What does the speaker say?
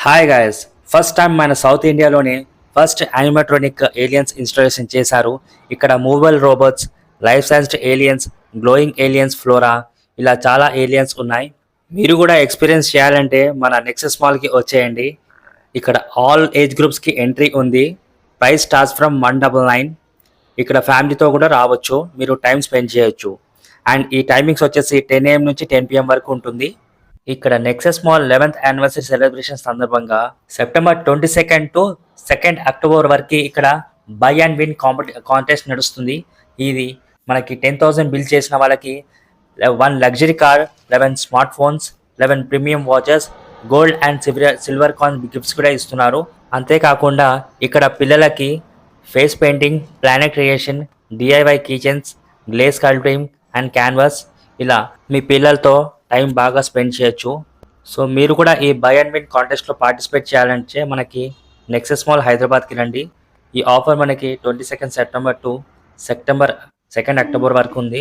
Hi guys, first time మన south ఇండియాలోనే first animatronic aliens installation చేశారు. ఇక్కడ movable robots, life sized aliens, glowing aliens, flora ఇలా చాలా ఏలియన్స్ ఉన్నాయి. మీరు కూడా ఎక్స్పీరియన్స్ చేయాలంటే మన నెక్సస్ మాల్కి వచ్చేయండి. ఇక్కడ ఆల్ ఏజ్ గ్రూప్స్కి ఎంట్రీ ఉంది. Price starts from 199. ఇక్కడ ఫ్యామిలీతో కూడా రావచ్చు, మీరు టైం స్పెండ్ చేయొచ్చు. అండ్ ఈ టైమింగ్స్ వచ్చేసి 10 AM నుంచి 10 PM వరకు ఉంటుంది. ఇక్కడ Nexus mall 11th anniversary celebration సందర్భంగా సెప్టెంబర్ 22 టు 2 అక్టోబర్ వరకు ఇక్కడ బై అండ్ విన్ కాంటెస్ట్ నడుస్తుంది. ఇది మనకి 10,000 బిల్ చేసిన వాళ్ళకి 1 luxury car, 11 smart phones, 11 premium watches, gold and silver coin gifts కూడా ఇస్తున్నారు. అంతేకాకుండా ఇక్కడ పిల్లలకి face painting, planet creation, DIY kitchens, glaze sculpting and canvas ఇలా మీ పిల్లలతో టైం బాగా స్పెండ్ చేయొచ్చు. సో మీరు కూడా ఈ బై అండ్ విన్ కాంటెస్ట్లో పార్టిసిపేట్ చేయాలంటే మనకి నెక్సస్ మాల్ హైదరాబాద్కి రండి. ఈ ఆఫర్ మనకి 22 సెప్టెంబర్ టు సెప్టెంబర్ 2 అక్టోబర్ వరకు ఉంది.